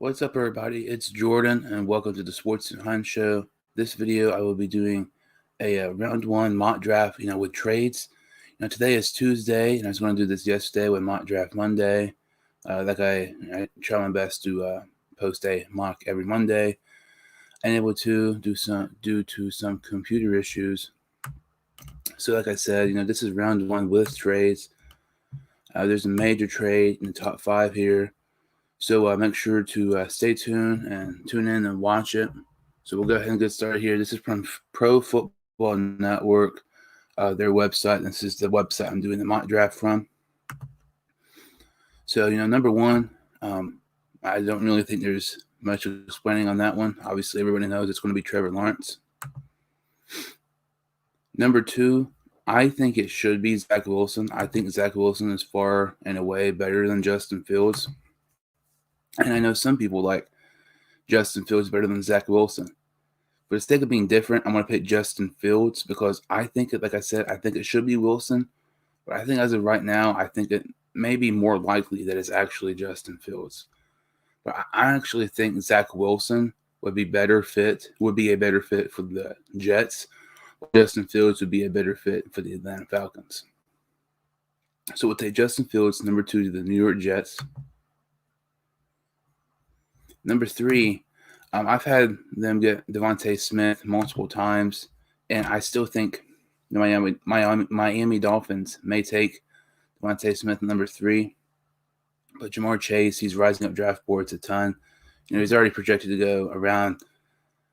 What's up, everybody? It's Jordan, and welcome to the Sports and Hunt Show. This video, I will be doing a round one mock draft, with trades. Today is Tuesday, and I was going to do this yesterday with mock draft Monday. I try my best to post a mock every Monday. Unable to do some due to some computer issues. So, like I said, this is round one with trades. There's a major trade in the top 5 here. So make sure to stay tuned and tune in and watch it. So we'll go ahead and get started here. This is from Pro Football Network, their website. This is the website I'm doing the mock draft from. So, number one, I don't really think there's much explaining on that one. Obviously, everybody knows it's going to be Trevor Lawrence. Number two, I think it should be Zach Wilson. I think Zach Wilson is far and away better than Justin Fields. And I know some people like Justin Fields better than Zach Wilson. For the sake of being different, I'm going to pick Justin Fields because I think I think it should be Wilson. But I think as of right now, I think it may be more likely that it's actually Justin Fields. But I actually think Zach Wilson would be a better fit for the Jets. Justin Fields would be a better fit for the Atlanta Falcons. So we'll take Justin Fields, number 2, to the New York Jets. Number 3, I've had them get Devontae Smith multiple times, and I still think the Miami Dolphins may take Devontae Smith number 3. But Jamar Chase, he's rising up draft boards a ton. He's already projected to go around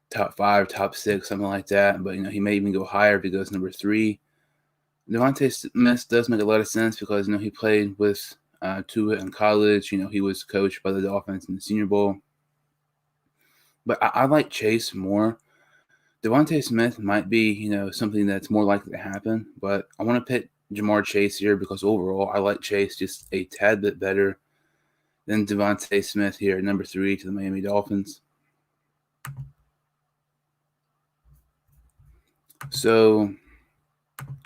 top 5, top 6, something like that. But, he may even go higher if he goes number 3. Devontae Smith does make a lot of sense because, he played with Tua in college. He was coached by the Dolphins in the Senior Bowl. But I like Chase more. Devontae Smith might be, something that's more likely to happen. But I want to pick Jamar Chase here because overall I like Chase just a tad bit better than Devontae Smith here at number 3 to the Miami Dolphins. So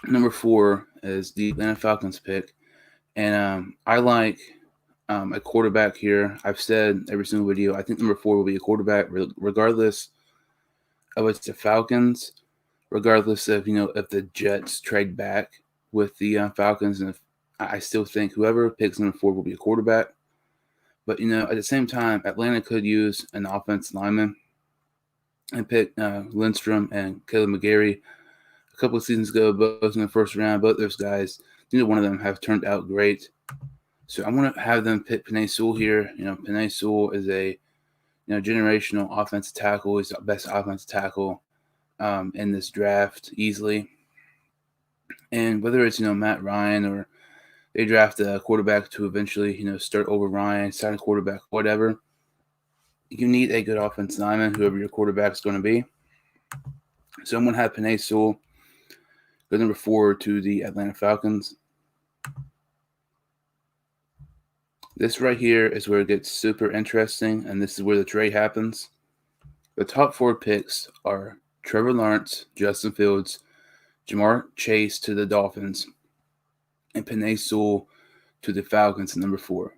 number 4 is the Atlanta Falcons pick. And I like a quarterback here. I've said every single video, I think number 4 will be a quarterback regardless of it's the Falcons, regardless of, if the Jets trade back with the Falcons. And I still think whoever picks number 4 will be a quarterback. But, at the same time, Atlanta could use an offensive lineman and pick Lindstrom and Caleb McGarry a couple of seasons ago, both in the first round. Both those guys, neither one of them have turned out great. So I'm going to have them pick Penei Sewell here. Penei Sewell is a generational offensive tackle. He's the best offensive tackle in this draft easily. And whether it's Matt Ryan or they draft a quarterback to eventually start over Ryan, sign a quarterback, whatever, you need a good offensive lineman, whoever your quarterback is going to be. So I'm going to have Penei Sewell go number 4 to the Atlanta Falcons. This right here is where it gets super interesting, and this is where the trade happens. The top 4 picks are Trevor Lawrence, Justin Fields, Jamar Chase to the Dolphins, and Penei Sewell to the Falcons at number 4.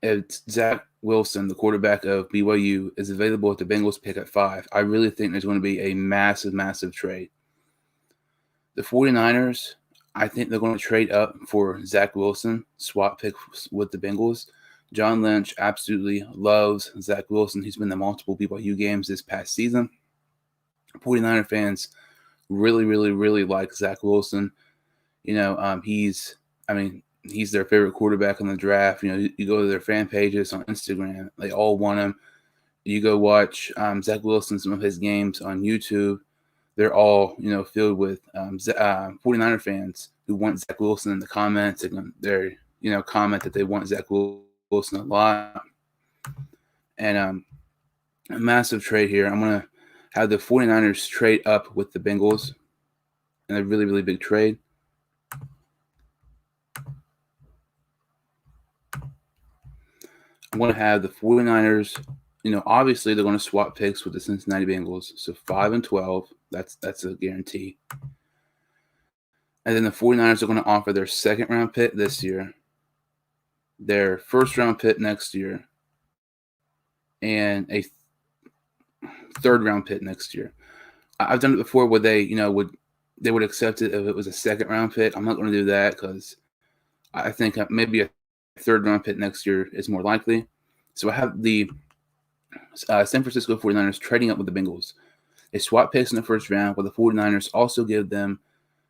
If Zach Wilson, the quarterback of BYU, is available at the Bengals pick at 5, I really think there's going to be a massive, massive trade. The 49ers, I think they're going to trade up for Zach Wilson, swap pick with the Bengals. John Lynch absolutely loves Zach Wilson. He's been to multiple BYU games this past season. 49er fans really, really, really like Zach Wilson. He's their favorite quarterback in the draft. You go to their fan pages on Instagram, they all want him. You go watch Zach Wilson, some of his games on YouTube. They're all, filled with 49er fans who want Zach Wilson in the comments. They're, comment that they want Zach Wilson a lot. And a massive trade here. I'm going to have the 49ers trade up with the Bengals in a really, really big trade. I'm going to have the 49ers, obviously they're going to swap picks with the Cincinnati Bengals. So 5 and 12, that's a guarantee. And then the 49ers are going to offer their second-round pick this year, their first-round pick next year, and a third-round pick next year. I've done it before where they, would accept it if it was a second-round pick. I'm not going to do that because I think maybe a third-round pick next year is more likely. So I have the San Francisco 49ers trading up with the Bengals. They swap picks in the first round, but the 49ers also give them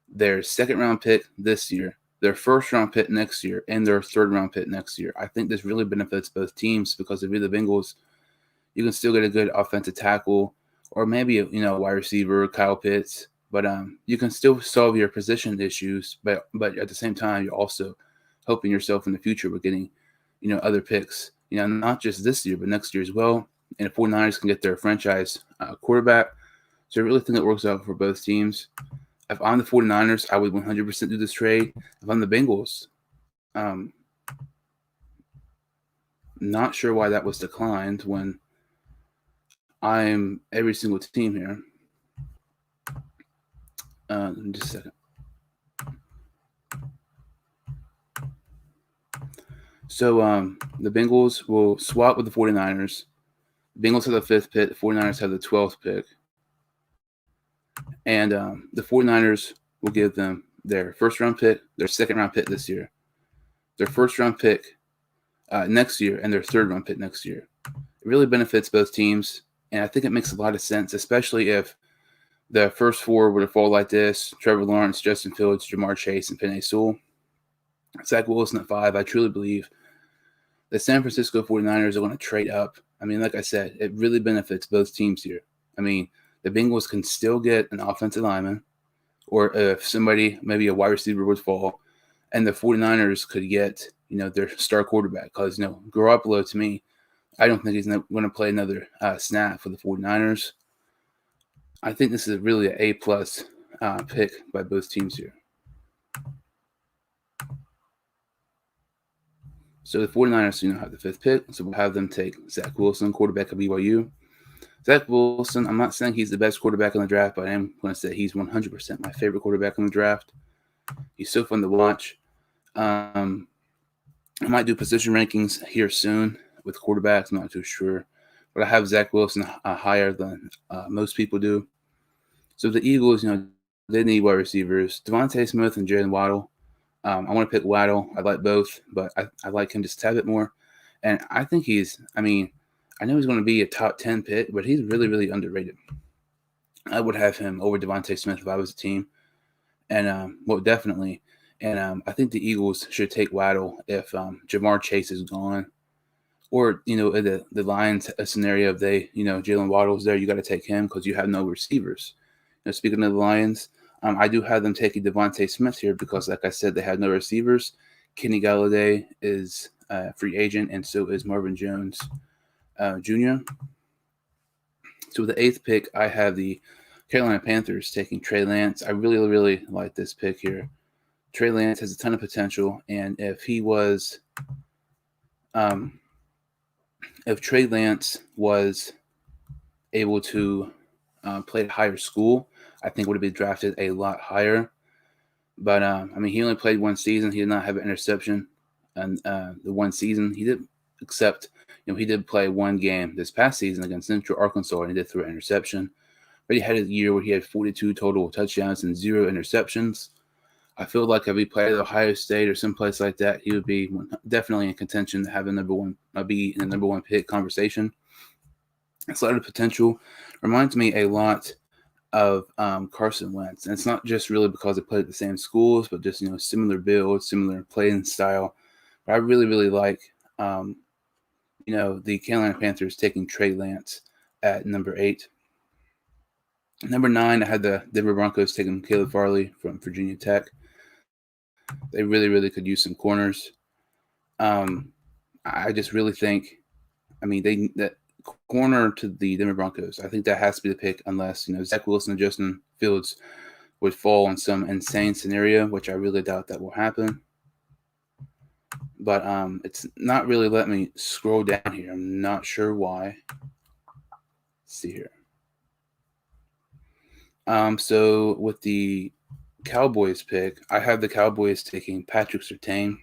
their second-round pick this year, their first-round pick next year, and their third-round pick next year. I think this really benefits both teams because if you're the Bengals, you can still get a good offensive tackle or maybe a wide receiver, Kyle Pitts, but you can still solve your position issues. But at the same time, you're also helping yourself in the future with getting other picks. Not just this year, but next year as well. And the 49ers can get their franchise quarterback. So I really think it works out for both teams. If I'm the 49ers, I would 100% do this trade. If I'm the Bengals, not sure why that was declined when I'm every single team here. Just a second. So the Bengals will swap with the 49ers. The Bengals have the 5th pick. The 49ers have the 12th pick. And the 49ers will give them their first-round pick, their second-round pick this year, their first-round pick next year, and their third-round pick next year. It really benefits both teams, and I think it makes a lot of sense, especially if the first four were to fall like this: Trevor Lawrence, Justin Fields, Jamar Chase, and Penei Sewell. Zach Wilson at 5. I truly believe the San Francisco 49ers are going to trade up. I mean, like I said, it really benefits both teams here. I mean, the Bengals can still get an offensive lineman, or if somebody, maybe a wide receiver would fall, and the 49ers could get, their star quarterback. Because, Garoppolo, to me, I don't think he's going to play another snap for the 49ers. I think this is really an A-plus pick by both teams here. So the 49ers, have the 5th pick. So we'll have them take Zach Wilson, quarterback of BYU. Zach Wilson, I'm not saying he's the best quarterback in the draft, but I am going to say he's 100% my favorite quarterback in the draft. He's so fun to watch. I might do position rankings here soon with quarterbacks. I'm not too sure. But I have Zach Wilson higher than most people do. So the Eagles, they need wide receivers. Devontae Smith and Jalen Waddle. I want to pick Waddle. I like both, but I like him just a tad bit more. And I think I know he's going to be a top 10 pick, but he's really, really underrated. I would have him over Devontae Smith if I was a team. And, definitely. And I think the Eagles should take Waddle if Jamar Chase is gone. Or, the Lions scenario, if Jalen Waddle's there, you got to take him because you have no receivers. Speaking of the Lions, I do have them taking Devontae Smith here because, like I said, they have no receivers. Kenny Galladay is a free agent, and so is Marvin Jones Jr. So with the 8th pick, I have the Carolina Panthers taking Trey Lance. I really, really like this pick here. Trey Lance has a ton of potential, and if Trey Lance was able to play at a higher school, I think would have been drafted a lot higher. But, he only played one season. He did not have an interception. And the one season he did, except, he did play one game this past season against Central Arkansas, and he did throw an interception. But he had a year where he had 42 total touchdowns and 0 interceptions. I feel like if he played at Ohio State or someplace like that, he would be definitely in contention to have be in the number one pick conversation. It's a lot of potential. Reminds me a lot of Carson Wentz. And it's not just really because they played at the same schools, but just, similar build, similar playing style. But I really, really like, the Carolina Panthers taking Trey Lance at number 8. Number 9, I had the Denver Broncos taking Caleb Farley from Virginia Tech. They really, really could use some corners. I just really think, that corner to the Denver Broncos, I think that has to be the pick unless, Zach Wilson and Justin Fields would fall in some insane scenario, which I really doubt that will happen. But it's not really letting me scroll down here. I'm not sure why. Let's see here. So with the Cowboys pick, I have the Cowboys taking Patrick Surtain,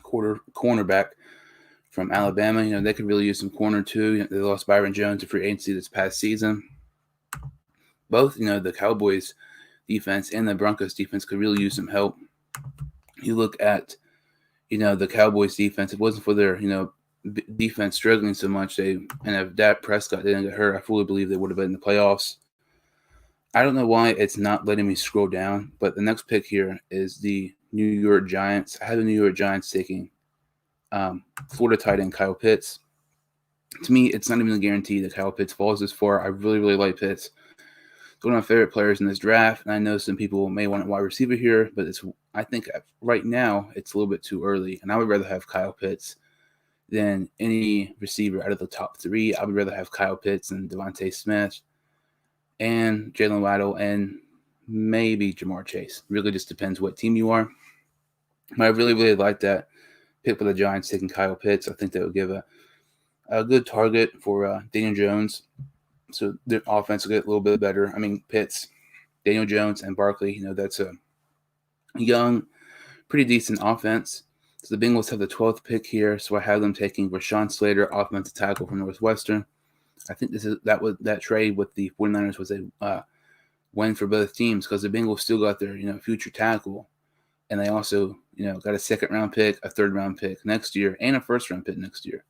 cornerback from Alabama. They could really use some corner too. They lost Byron Jones to free agency this past season. Both, the Cowboys defense and the Broncos defense could really use some help. You look at, the Cowboys defense. If it wasn't for their, defense struggling so much, and if Dak Prescott didn't get hurt, I fully believe they would have been in the playoffs. I don't know why it's not letting me scroll down, but the next pick here is the New York Giants. I have the New York Giants taking Florida tight end Kyle Pitts. To me, it's not even a guarantee that Kyle Pitts falls this far. I really, really like Pitts. It's one of my favorite players in this draft, and I know some people may want a wide receiver here, but I think right now it's a little bit too early, and I would rather have Kyle Pitts than any receiver out of the top three. I would rather have Kyle Pitts than Devontae Smith and Jalen Waddle and maybe Jamar Chase. Really just depends what team you are. But I really, really like that pick for the Giants taking Kyle Pitts. I think that would give a good target for Daniel Jones. So the offense will get a little bit better. I mean, Pitts, Daniel Jones, and Barkley, that's a young, pretty decent offense. So the Bengals have the 12th pick here, so I have them taking Rashawn Slater, offensive tackle from Northwestern. I think that trade with the 49ers was a win for both teams because the Bengals still got their future tackle, and they also got a second-round pick, a third-round pick next year, and a first-round pick next year,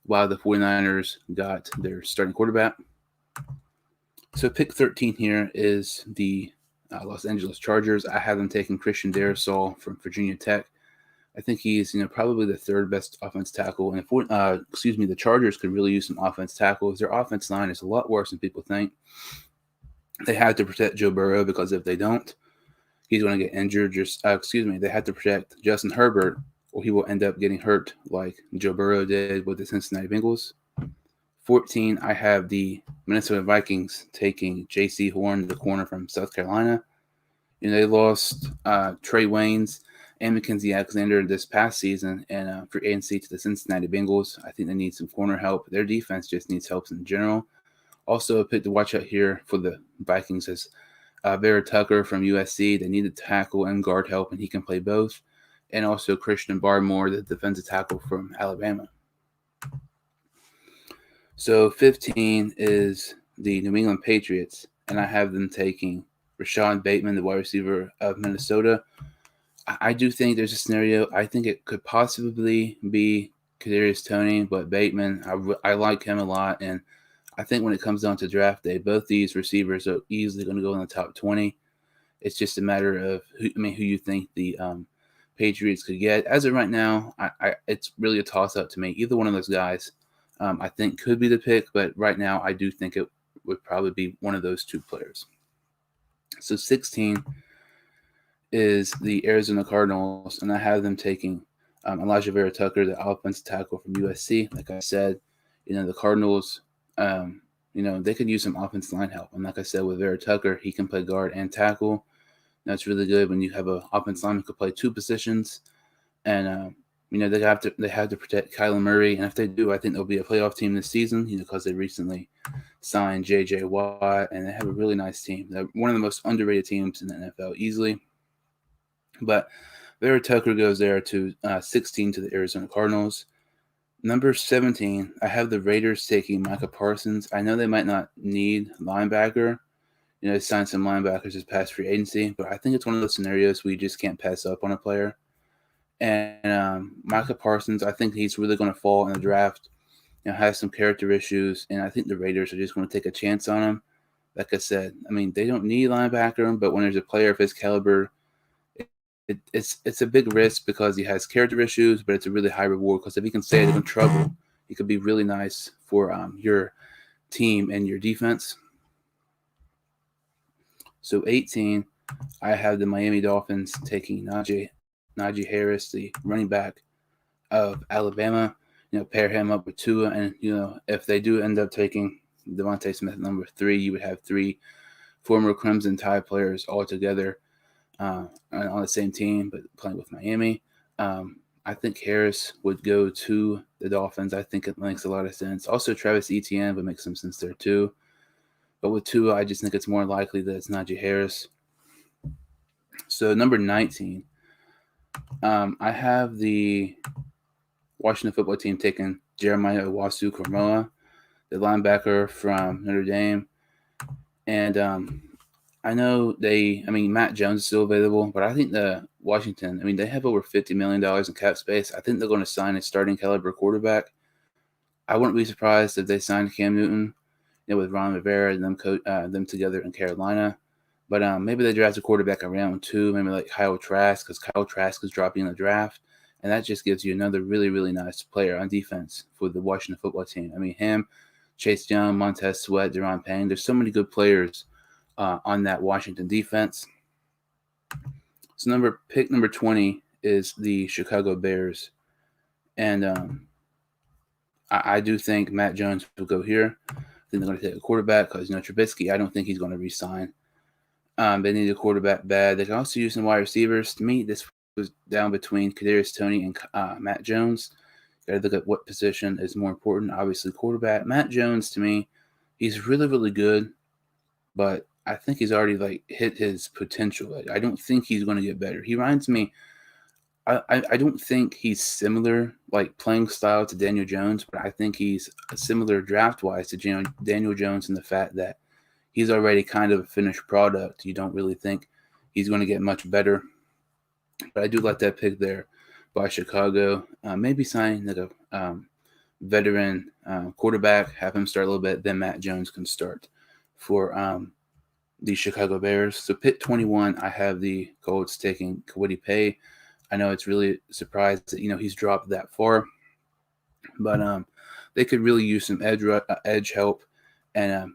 while the 49ers got their starting quarterback. So pick 13 here is the Los Angeles Chargers. I have them taking Christian Darrisaw from Virginia Tech. I think he's probably the third best offense tackle. And the Chargers could really use some offense tackles. Their offense line is a lot worse than people think. They have to protect Joe Burrow because if they don't, he's going to get injured. They have to protect Justin Herbert, or he will end up getting hurt like Joe Burrow did with the Cincinnati Bengals. 14, I have the Minnesota Vikings taking J.C. Horn, the corner from South Carolina. They lost Trey Waynes and Mackenzie Alexander this past season and free agency to the Cincinnati Bengals. I think they need some corner help. Their defense just needs help in general. Also, a pick to watch out here for the Vikings is Vera Tucker from USC. They need a tackle and guard help, and he can play both. And also Christian Barmore, the defensive tackle from Alabama. So 15 is the New England Patriots, and I have them taking Rashad Bateman, the wide receiver of Minnesota. I do think there's a scenario. I think it could possibly be Kadarius Toney, but Bateman, I like him a lot, and I think when it comes down to draft day, both these receivers are easily going to go in the top 20. It's just a matter of who you think the Patriots could get. As of right now, it's really a toss-up to me. Either one of those guys I think could be the pick, but right now I do think it would probably be one of those two players. So 16 is the Arizona Cardinals, and I have them taking Elijah Vera Tucker, the offensive tackle from USC. Like I said, the Cardinals, they could use some offensive line help. And like I said, with Vera Tucker, he can play guard and tackle. That's really good when you have an offensive lineman who can play two positions. And they have to protect Kyler Murray, and if they do, I think they'll be a playoff team this season. Because they recently signed J.J. Watt, and they have a really nice team. They're one of the most underrated teams in the NFL, easily. But Vera Tucker goes there to 16 to the Arizona Cardinals. Number 17, I have the Raiders taking Micah Parsons. I know they might not need linebacker. They signed some linebackers this past free agency, but I think it's one of those scenarios where you just can't pass up on a player. And Micah Parsons, I think he's really going to fall in the draft. Has some character issues, and I think the Raiders are just going to take a chance on him. Like I said, they don't need linebacker, but when there's a player of his caliber, it's a big risk because he has character issues, but it's a really high reward because if he can stay out of trouble, he could be really nice for your team and your defense. So 18, I have the Miami Dolphins taking Najee Harris, the running back of Alabama. Pair him up with Tua, and if they do end up taking Devontae Smith number 3, you would have 3 former Crimson Tide players all together on the same team, but playing with Miami. I think Harris would go to the Dolphins. I think it makes a lot of sense. Also, Travis Etienne would make some sense there too. But with Tua, I just think it's more likely that it's Najee Harris. So number 19, I have the Washington football team taking Jeremiah Owusu-Koramoah, the linebacker from Notre Dame. And I know Matt Jones is still available, but I think the Washington, they have over $50 million in cap space. I think they're going to sign a starting caliber quarterback. I wouldn't be surprised if they signed Cam Newton, with Ron Rivera and them together in Carolina. But maybe they draft a quarterback in round 2, maybe like Kyle Trask, because Kyle Trask is dropping in the draft. And that just gives you another really, really nice player on defense for the Washington football team. Him, Chase Young, Montez Sweat, Deron Payne. There's so many good players on that Washington defense. So pick number 20 is the Chicago Bears. And I do think Matt Jones will go here. I think they're going to take a quarterback because, Trubisky, I don't think he's going to re-sign. They need a quarterback bad. They can also use some wide receivers. To me, this was down between Kadarius Toney and Matt Jones. Got to look at what position is more important. Obviously, quarterback. Matt Jones, to me, he's really, really good, but I think he's already hit his potential. I don't think he's going to get better. He reminds me. I don't think he's similar, playing style, to Daniel Jones, but I think he's similar draft-wise to Daniel Jones in the fact that he's already kind of a finished product. You don't really think he's going to get much better. But I do like that pick there by Chicago. Maybe sign a veteran quarterback, have him start a little bit, then Matt Jones can start for the Chicago Bears. So pick 21, I have the Colts taking Kwity Paye. I know it's really surprised that, he's dropped that far. But they could really use some edge help. And,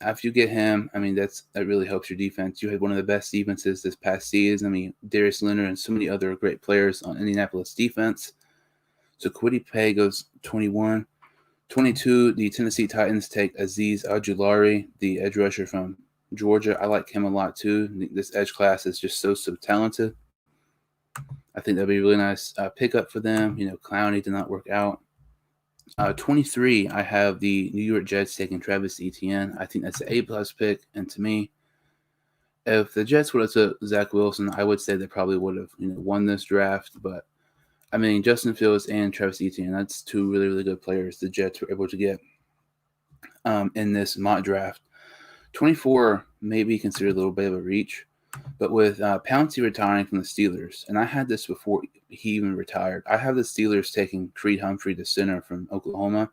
after you get him, that really helps your defense. You had one of the best defenses this past season. Darius Leonard and so many other great players on Indianapolis defense. So Kwity Paye goes 21. 22, the Tennessee Titans take Azeez Ojulari, the edge rusher from Georgia. I like him a lot, too. This edge class is just so talented. I think that'd be a really nice pickup for them. Clowney did not work out. 23, I have the New York Jets taking Travis Etienne. I think that's an A-plus pick. And to me, if the Jets would have took Zach Wilson, I would say they probably would have won this draft. But, Justin Fields and Travis Etienne, that's two really, really good players the Jets were able to get in this mock draft. 24 may be considered a little bit of a reach. But with Pouncey retiring from the Steelers, and I had this before he even retired, I have the Steelers taking Creed Humphrey, the center from Oklahoma.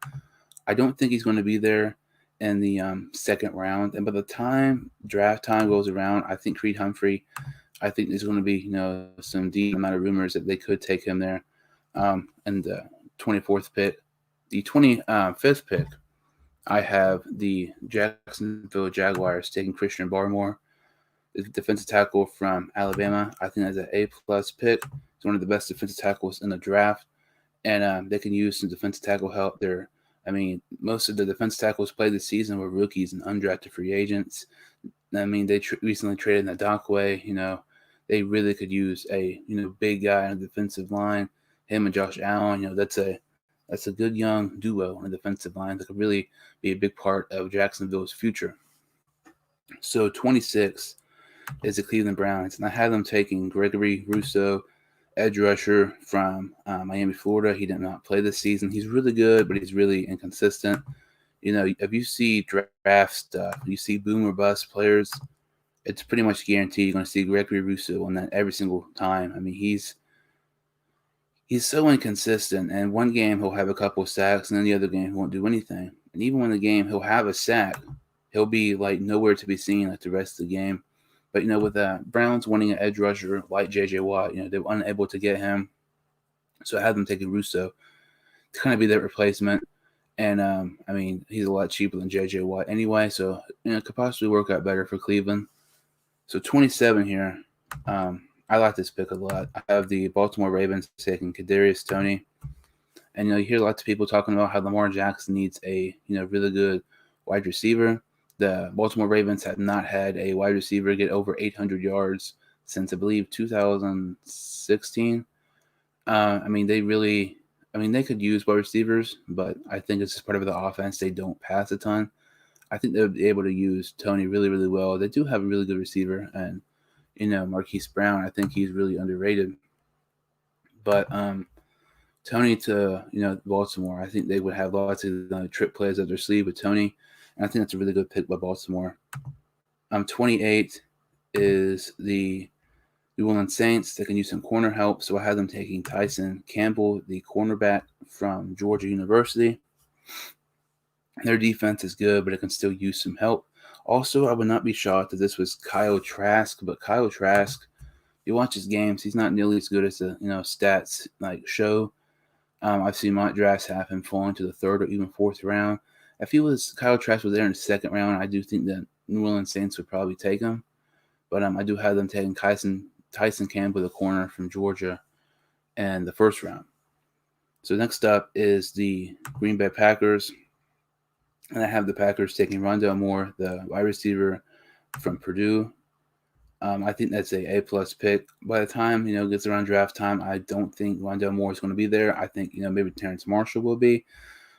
I don't think he's going to be there in the second round. And by the time draft time goes around, I think Creed Humphrey, I think there's going to be, some deep amount of rumors that they could take him there. And the 24th pick. The 25th pick, I have the Jacksonville Jaguars taking Christian Barmore, the defensive tackle from Alabama. I think that's an A-plus pick. He's one of the best defensive tackles in the draft. And they can use some defensive tackle help there. Most of the defensive tackles played this season were rookies and undrafted free agents. They recently traded Ndakwe. They really could use a, big guy on the defensive line. Him and Josh Allen, that's a good young duo on the defensive line that could really be a big part of Jacksonville's future. So 26 is the Cleveland Browns, and I have them taking Gregory Rousseau, edge rusher from Miami, Florida. He did not play this season. He's really good, but he's really inconsistent. If you see draft stuff, you see boom or bust players, it's pretty much guaranteed you're going to see Gregory Rousseau on that every single time. He's so inconsistent, and one game he'll have a couple of sacks, and then the other game he won't do anything. And even when the game he'll have a sack, he'll be nowhere to be seen the rest of the game. But, with the Browns wanting an edge rusher like J.J. Watt, they were unable to get him. So I had them taking Rousseau to kind of be their replacement. And, he's a lot cheaper than J.J. Watt anyway. So, it could possibly work out better for Cleveland. So 27 here. I like this pick a lot. I have the Baltimore Ravens taking Kadarius Toney. And, you hear lots of people talking about how Lamar Jackson needs a, really good wide receiver. The Baltimore Ravens have not had a wide receiver get over 800 yards since, I believe, 2016. They could use wide receivers, but I think it's just part of the offense. They don't pass a ton. I think they'll be able to use Toney really, really well. They do have a really good receiver, and, Marquise Brown, I think he's really underrated. But Tony to Baltimore. I think they would have lots of trick plays up their sleeve with Tony, and I think that's a really good pick by Baltimore. 28 is the New Orleans Saints. They can use some corner help, so I have them taking Tyson Campbell, the cornerback from Georgia University. Their defense is good, but it can still use some help. Also, I would not be shocked if this was Kyle Trask, but Kyle Trask, you watch his games, he's not nearly as good as the stats show. I've seen mock drafts have him falling to the third or even fourth round. If Kyle Trask was there in the second round, I do think that New Orleans Saints would probably take him. But I do have them taking Tyson Campbell, the corner from Georgia, in the first round. So next up is the Green Bay Packers. And I have the Packers taking Rondale Moore, the wide receiver from Purdue. I think that's a A-plus pick. By the time, it gets around draft time, I don't think Rondale Moore is going to be there. I think, maybe Terrence Marshall will be,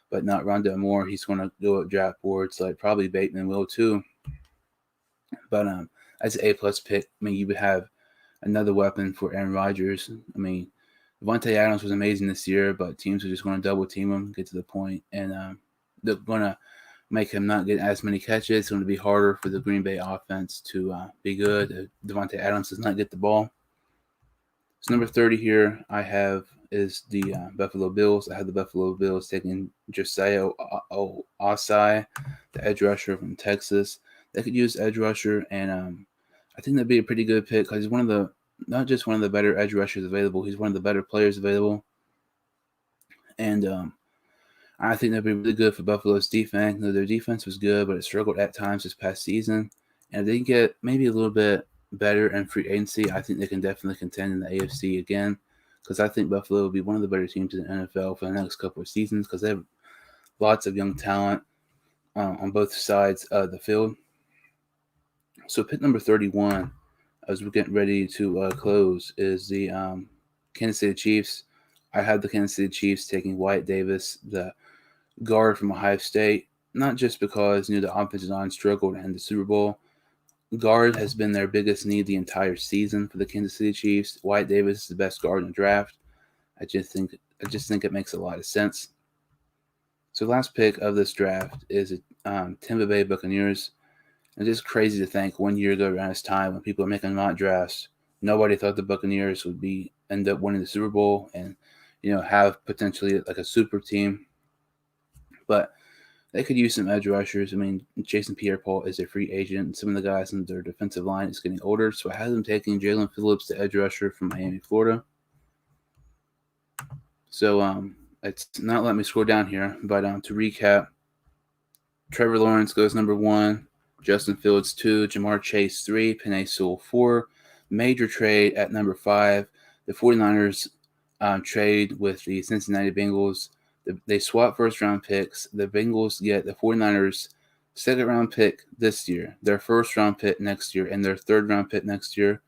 but not Rondale Moore. He's going to go up draft boards, like probably Bateman will too. But as an A-plus pick, you would have another weapon for Aaron Rodgers. Devontae Adams was amazing this year, but teams are just going to double team him, get to the point, and they're going to make him not get as many catches. It's going to be harder for the Green Bay offense to be good. Devontae Adams does not get the ball. So number 30 here I have is the Buffalo Bills. I have the Buffalo Bills taking Josiah Osai, the edge rusher from Texas. They could use edge rusher, and I think that'd be a pretty good pick because he's not just one of the better edge rushers available, he's one of the better players available. And I think that'd be really good for Buffalo's defense. Their defense was good, but it struggled at times this past season. And if they can get maybe a little bit better in free agency, I think they can definitely contend in the AFC again. Because I think Buffalo will be one of the better teams in the NFL for the next couple of seasons because they have lots of young talent on both sides of the field. So pick number 31, as we're getting ready to close, is the Kansas City Chiefs. I have the Kansas City Chiefs taking Wyatt Davis, the guard from Ohio State, not just because the offensive line struggled in the Super Bowl. Guard has been their biggest need the entire season for the Kansas City Chiefs. Wyatt Davis is the best guard in the draft. I just think it makes a lot of sense. So last pick of this draft is Tampa Bay Buccaneers. It's just crazy to think 1 year ago around this time when people are making mock drafts, nobody thought the Buccaneers would end up winning the Super Bowl and have potentially like a super team. But they could use some edge rushers. Jason Pierre-Paul is a free agent, and some of the guys in their defensive line is getting older. So I have them taking Jalen Phillips, the edge rusher from Miami, Florida. So it's not letting me scroll down here, but to recap, Trevor Lawrence goes number 1, Justin Fields 2, Jamar Chase 3, Penei Sewell 4. Major trade at number 5. The 49ers trade with the Cincinnati Bengals. They swap first-round picks. The Bengals get the 49ers' second-round pick this year, their first-round pick next year, and their third-round pick next year.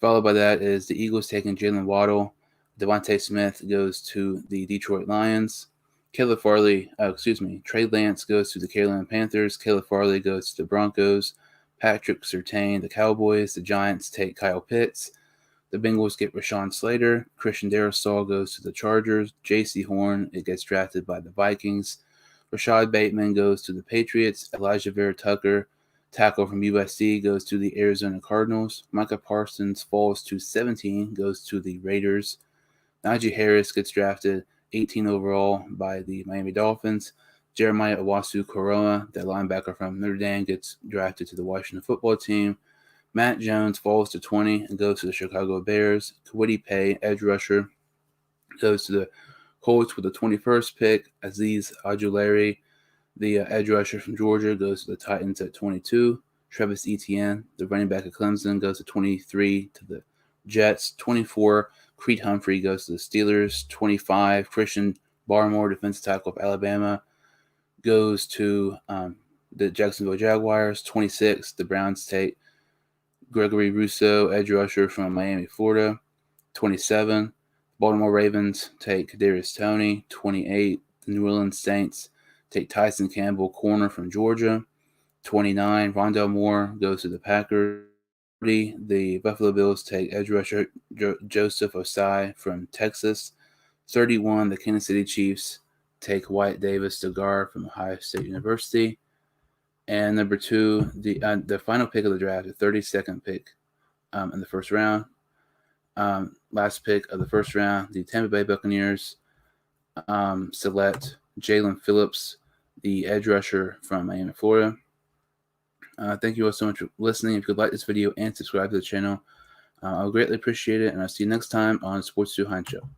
Followed by that is the Eagles taking Jalen Waddle. Devontae Smith goes to the Detroit Lions. Trey Lance goes to the Carolina Panthers. Caleb Farley goes to the Broncos. Patrick Surtain, the Cowboys. The Giants take Kyle Pitts. The Bengals get Rashawn Slater. Christian Darrisaw goes to the Chargers. J.C. Horn, it gets drafted by the Vikings. Rashad Bateman goes to the Patriots. Elijah Vera Tucker, tackle from USC, goes to the Arizona Cardinals. Micah Parsons falls to 17, goes to the Raiders. Najee Harris gets drafted 18 overall by the Miami Dolphins. Jeremiah Owusu-Koramoah, the linebacker from Notre Dame, gets drafted to the Washington football team. Matt Jones falls to 20 and goes to the Chicago Bears. Kwity Paye, edge rusher, goes to the Colts with the 21st pick. Azeez Ojulari, the edge rusher from Georgia, goes to the Titans at 22. Travis Etienne, the running back of Clemson, goes to 23 to the Jets. 24, Creed Humphrey goes to the Steelers. 25, Christian Barmore, defensive tackle of Alabama, goes to the Jacksonville Jaguars. 26, the Browns take Gregory Rousseau, edge rusher from Miami, Florida. 27, Baltimore Ravens take Kadarius Toney. 28, the New Orleans Saints take Tyson Campbell, corner from Georgia. 29, Rondale Moore goes to the Packers. 30, the Buffalo Bills take edge rusher Joseph Osai from Texas. 31, the Kansas City Chiefs take Wyatt Davis to guard from Ohio State University. And number 2, the final pick of the draft, the 32nd pick in the first round. Last pick of the first round, the Tampa Bay Buccaneers select Jalen Phillips, the edge rusher from Miami, Florida. Thank you all so much for listening. If you could like this video and subscribe to the channel, I'll greatly appreciate it. And I'll see you next time on Sports 2 Show.